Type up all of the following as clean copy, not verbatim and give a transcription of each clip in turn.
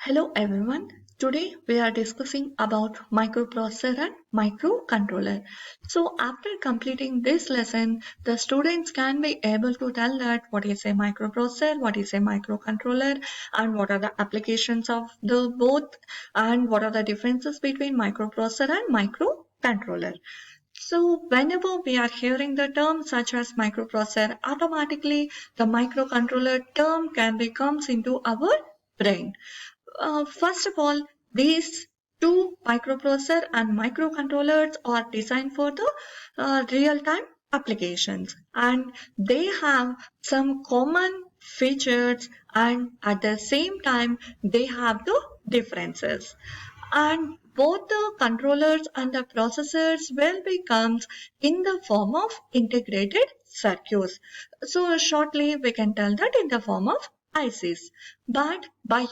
Hello everyone. Today we are discussing about microprocessor and microcontroller. So after completing this lesson, the students can be able to tell that what is a microprocessor, what is a microcontroller, and what are the applications of the both, and what are the differences between microprocessor and microcontroller. So whenever we are hearing the term such as microprocessor, automatically the microcontroller term can be comes into our brain. First of all, these two microprocessor and microcontrollers are designed for the real-time applications, and they have some common features, and at the same time they have the differences. And both the controllers and the processors will become in the form of integrated circuits. So shortly we can tell that in the form of ICs. But by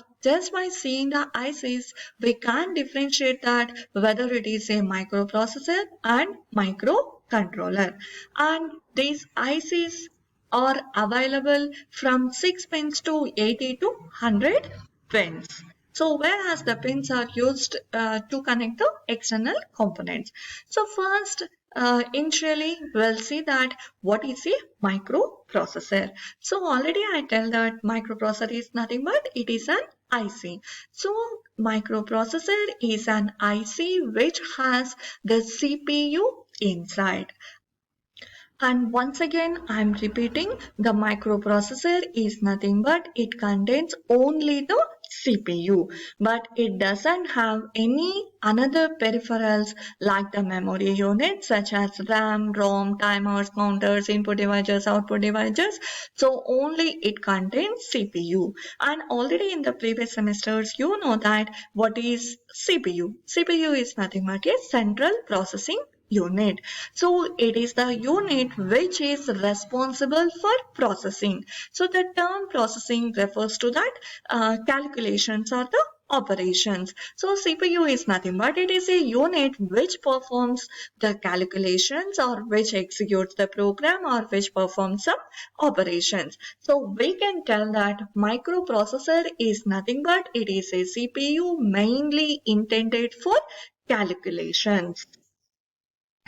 seeing the ICs, we can differentiate that whether it is a microprocessor and microcontroller. And these ICs are available from 6 pins to 80 to 100 pins. So whereas the pins are used to connect the external components. So first, initially we'll see that what is a microprocessor. So already I tell that microprocessor is nothing but it is an IC. So microprocessor is an IC which has the CPU inside. And once again, I'm repeating, the microprocessor is nothing but it contains only the CPU, but it doesn't have any another peripherals like the memory units such as RAM, ROM, timers, counters, input devices, output devices. So only it contains CPU. And already in the previous semesters, you know that what is CPU? CPU is nothing but a central processing unit. So it is the unit which is responsible for processing. So the term processing refers to that calculations or the operations. So CPU is nothing but it is a unit which performs the calculations or which executes the program or which performs some operations. So we can tell that microprocessor is nothing but it is a CPU mainly intended for calculations.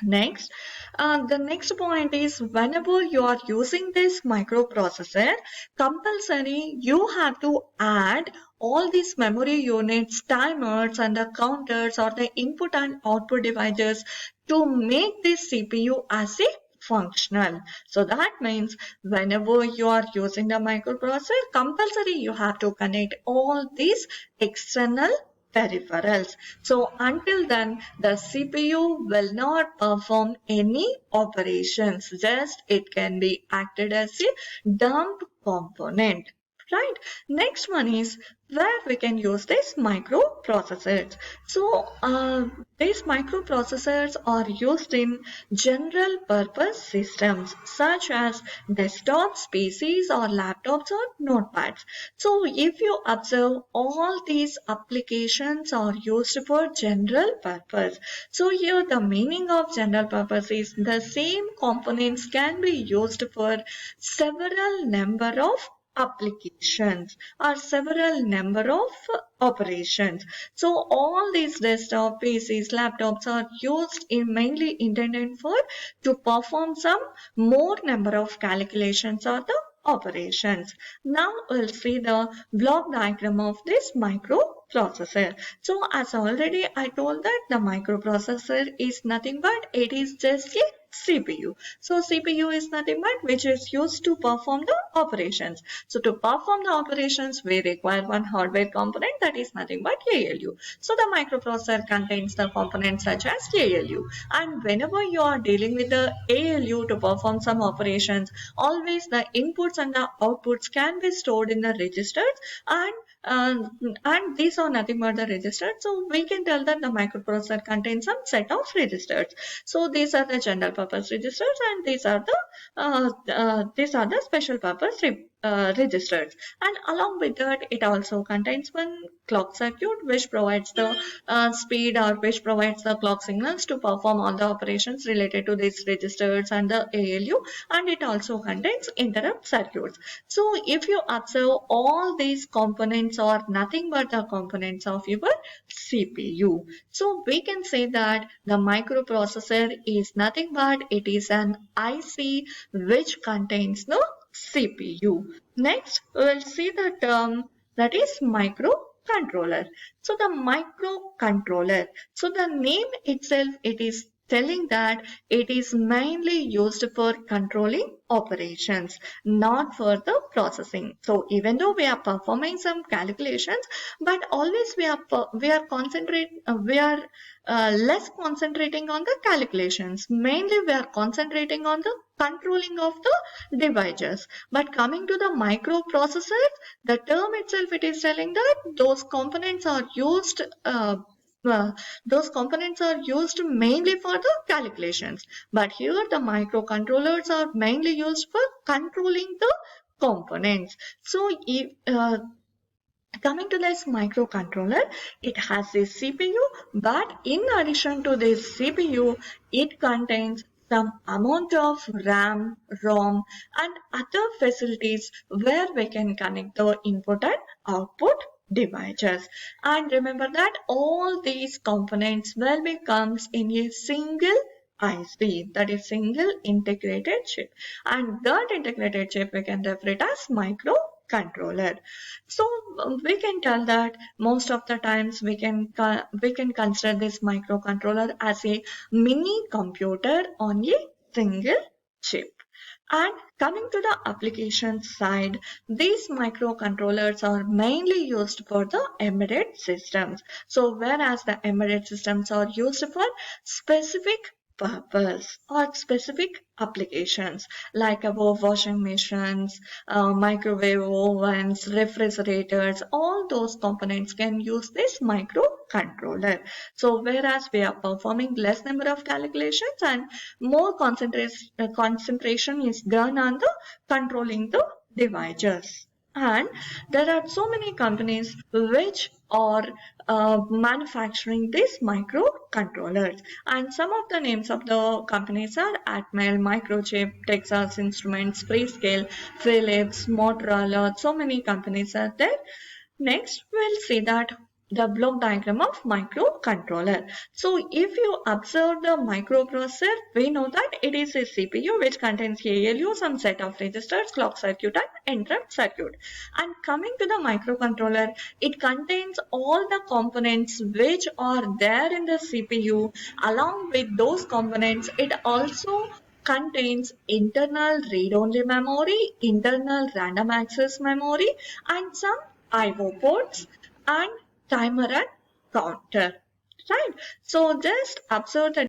Next, the next point is whenever you are using this microprocessor, compulsory you have to add all these memory units, timers and the counters or the input and output devices to make this CPU as a functional. So that means whenever you are using the microprocessor, compulsory you have to connect all these external peripherals. So until then, the CPU will not perform any operations. Just it can be acted as a dump component. Right. Next one is where we can use this microprocessors. So these microprocessors are used in general purpose systems such as desktops, PCs or laptops or notepads. So if you observe, all these applications are used for general purpose. So here the meaning of general purpose is the same components can be used for several number of applications or several number of operations. So all these desktop PCs, laptops are used in mainly intended for to perform some more number of calculations or the operations. Now we'll see the block diagram of this microprocessor. So as already I told that the microprocessor is nothing but it is just a CPU. So CPU is nothing but which is used to perform the operations. So to perform the operations, we require one hardware component that is nothing but ALU. So the microprocessor contains the components such as ALU. And whenever you are dealing with the ALU to perform some operations, always the inputs and the outputs can be stored in the registers, and these are nothing but the registers. So we can tell that the microprocessor contains some set of registers. So these are the general purpose registers, and these are the special purpose registers, and along with that it also contains one clock circuit which provides the speed, or which provides the clock signals to perform all the operations related to these registers and the ALU, and it also contains interrupt circuits. So if you observe, all these components are nothing but the components of your CPU. So we can say that the microprocessor is nothing but it is an IC which contains the CPU. Next, we will see the term that is microcontroller. So the microcontroller, so the name itself, it is telling that it is mainly used for controlling operations, not for the processing. So even though we are performing some calculations, but always we are less concentrating on the calculations. Mainly we are concentrating on the controlling of the devices. But coming to the microprocessors, the term itself, it is telling that uh, those components are used mainly for the calculations. But here the microcontrollers are mainly used for controlling the components. So if coming to this microcontroller, it has a CPU, but in addition to this CPU, it contains some amount of RAM, ROM, and other facilities where we can connect the input and output devices. And remember that all these components will be comes in a single IC, that is single integrated chip, and that integrated chip we can refer it as microcontroller. So we can tell that most of the times we can consider this microcontroller as a mini computer on a single chip. And coming to the application side, these microcontrollers are mainly used for the embedded systems. So whereas the embedded systems are used for specific purpose or specific applications like our washing machines, microwave ovens, refrigerators, all those components can use this microcontroller. So whereas we are performing less number of calculations and more concentration is done on the controlling the devices. And there are so many companies which are manufacturing these microcontrollers. And some of the names of the companies are Atmel, Microchip, Texas Instruments, Freescale, Philips, Motorola. So many companies are there. Next, we'll see that the block diagram of microcontroller. So if you observe the microprocessor, we know that it is a CPU which contains ALU, some set of registers, clock circuit and interrupt circuit. And coming to the microcontroller, it contains all the components which are there in the CPU. Along with those components, it also contains internal read-only memory, internal random access memory, and some IO ports and timer and counter. Right. So just observe the